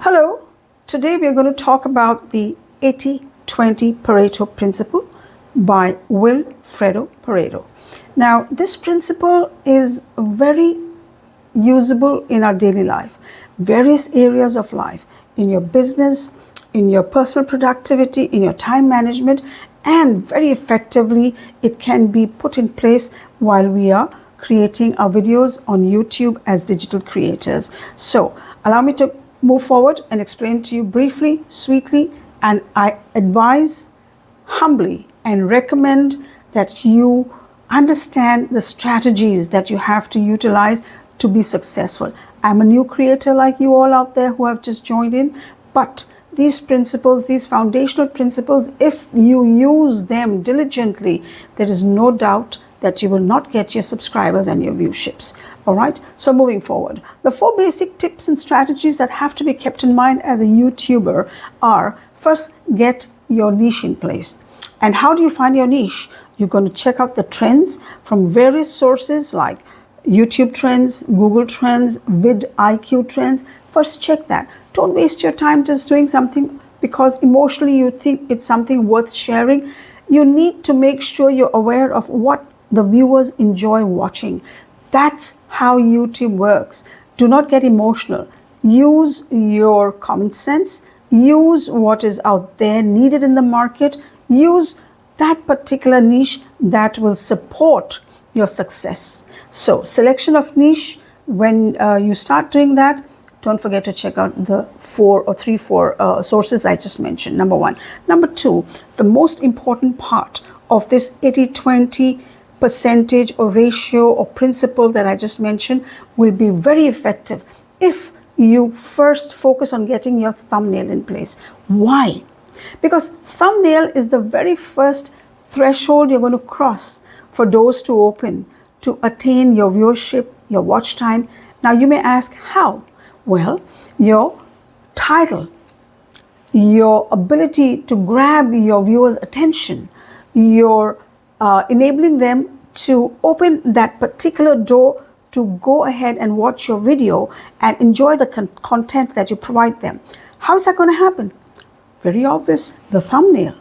Hello, today we are going to talk about the 80-20 Pareto principle by Wilfredo Pareto. Now, this principle is very usable in our daily life, various areas of life, in your business, in your personal productivity, in your time management, and very effectively it can be put in place while we are creating our videos on YouTube as digital creators. So, allow me to move forward and explain to you briefly, sweetly, and I advise humbly and recommend that you understand the strategies that you have to utilize to be successful. I'm a new creator like you all out there who have just joined in, but these principles, these foundational principles, if you use them diligently, there is no doubt that you will not get your subscribers and your viewerships. All right, so moving forward, the 4 basic tips and strategies that have to be kept in mind as a YouTuber are: first, get your niche in place. And how do you find your niche? You're going to check out the trends from various sources like YouTube trends, Google trends, vidIQ trends. First, check that. Don't waste your time just doing something because emotionally you think it's something worth sharing. You need to make sure you're aware of what the viewers enjoy watching. That's how YouTube works. Do not get emotional. Use your common sense. Use what is out there needed in the market. Use that particular niche that will support your success. So, selection of niche, when you start doing that, don't forget to check out the 4 sources I just mentioned, number 1. Number 2, the most important part of this 80-20 percentage or ratio or principle that I just mentioned will be very effective if you first focus on getting your thumbnail in place. Why? Because thumbnail is the very first threshold you're going to cross for doors to open, to attain your viewership, your watch time. Now you may ask, how? Well, your title, your ability to grab your viewers' attention, your enabling them to open that particular door to go ahead and watch your video and enjoy the content that you provide them. How is that going to happen? Very obvious, the thumbnail,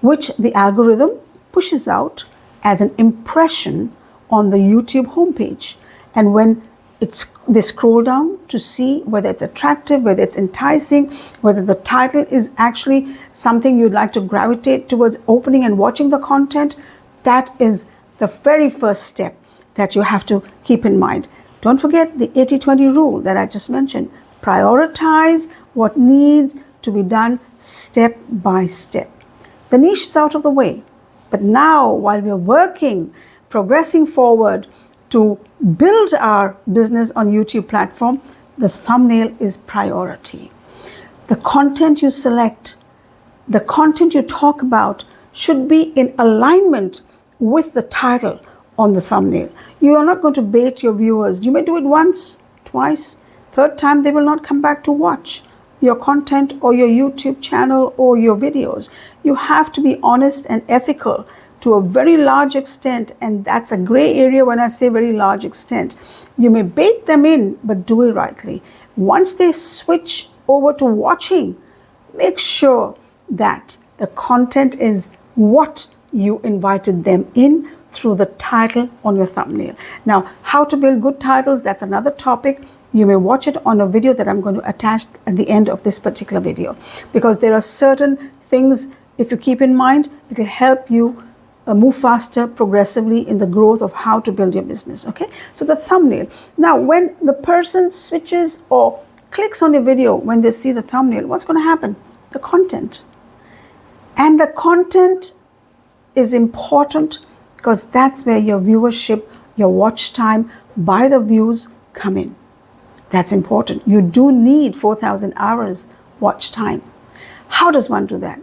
which the algorithm pushes out as an impression on the YouTube homepage. And when they scroll down to see whether it's attractive, whether it's enticing, whether the title is actually something you'd like to gravitate towards opening and watching the content, that is the very first step that you have to keep in mind. Don't forget the 80-20 rule that I just mentioned. Prioritize what needs to be done step by step. The niche is out of the way, but now while we're working, progressing forward to build our business on YouTube platform, the thumbnail is priority. The content you select, the content you talk about should be in alignment with the title on the thumbnail. You are not going to bait your viewers. You may do it once, twice, third time they will not come back to watch your content or your YouTube channel or your videos. You have to be honest and ethical to a very large extent, and that's a gray area when I say very large extent. You may bait them in, but do it rightly. Once they switch over to watching, make sure that the content is what you invited them in through the title on your thumbnail. Now, how to build good titles, that's another topic. You may watch it on a video that I'm going to attach at the end of this particular video, because there are certain things, if you keep in mind, it will help you move faster progressively in the growth of how to build your business. Okay, so the thumbnail. Now, when the person switches or clicks on your video, when they see the thumbnail, what's going to happen? The content. And the content is important because that's where your viewership, your watch time by the views come in. That's important. You do need 4,000 hours watch time. How does one do that?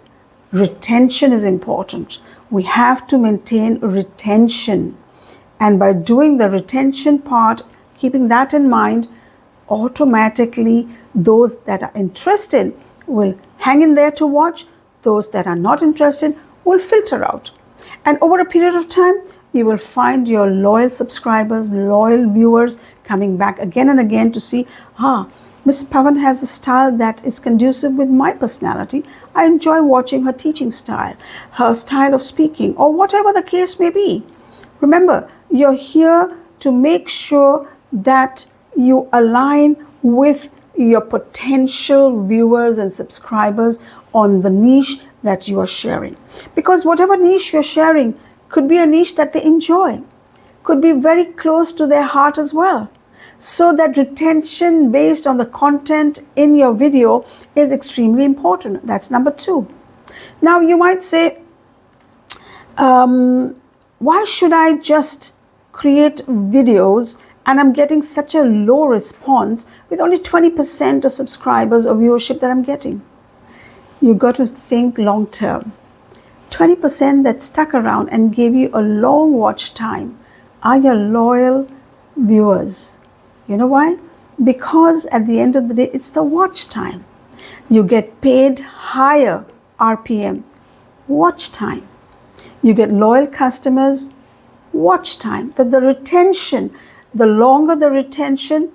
Retention is important. We have to maintain retention. And by doing the retention part, keeping that in mind, automatically those that are interested will hang in there to watch. Those that are not interested will filter out. And over a period of time, you will find your loyal subscribers, loyal viewers coming back again and again to see, Miss Pavan has a style that is conducive with my personality. I enjoy watching her teaching style, her style of speaking, or whatever the case may be. Remember, you're here to make sure that you align with your potential viewers and subscribers on the niche that you are sharing. Because whatever niche you're sharing could be a niche that they enjoy, could be very close to their heart as well. So that retention based on the content in your video is extremely important. That's number 2. Now you might say, why should I just create videos and I'm getting such a low response with only 20% of subscribers or viewership that I'm getting? You got to think long term. 20% that stuck around and gave you a long watch time are your loyal viewers. You know why? Because at the end of the day, it's the watch time. You get paid higher RPM, watch time. You get loyal customers, watch time. That the retention, the longer the retention,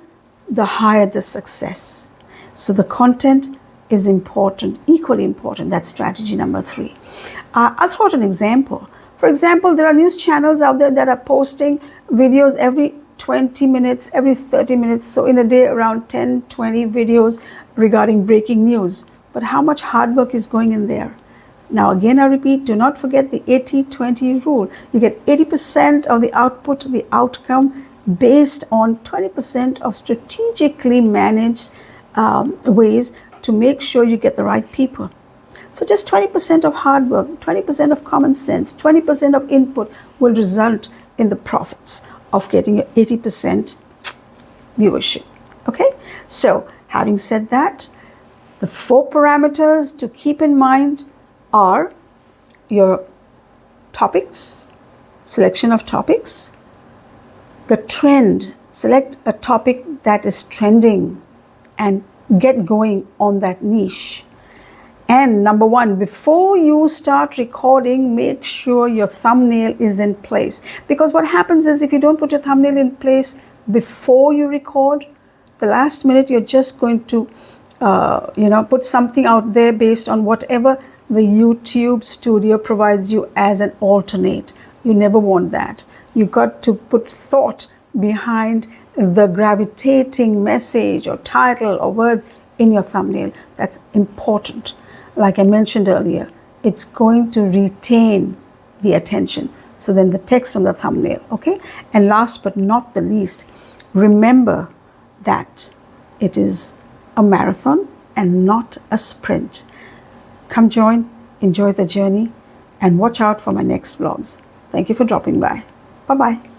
the higher the success. So the content is important, equally important. That's strategy number 3. I'll throw out an example. For example, there are news channels out there that are posting videos every 20 minutes, every 30 minutes. So in a day, around 10, 20 videos regarding breaking news. But how much hard work is going in there? Now, again, I repeat, do not forget the 80-20 rule. You get 80% of the output, the outcome, based on 20% of strategically managed ways to make sure you get the right people. So just 20% of hard work, 20% of common sense, 20% of input will result in the profits of getting your 80% viewership. Okay? So, having said that, the 4 parameters to keep in mind are your topics, selection of topics, the trend, select a topic that is trending and get going on that niche. And number 1, before you start recording, make sure your thumbnail is in place. Because what happens is if you don't put your thumbnail in place before you record, the last minute you're just going to, put something out there based on whatever the YouTube studio provides you as an alternate. You never want that. You got to put thought behind the gravitating message or title or words in your thumbnail. That's important. Like I mentioned earlier, it's going to retain the attention. So then the text on the thumbnail, okay? And last but not the least, remember that it is a marathon and not a sprint. Come join, enjoy the journey, and watch out for my next vlogs. Thank you for dropping by. Bye-bye.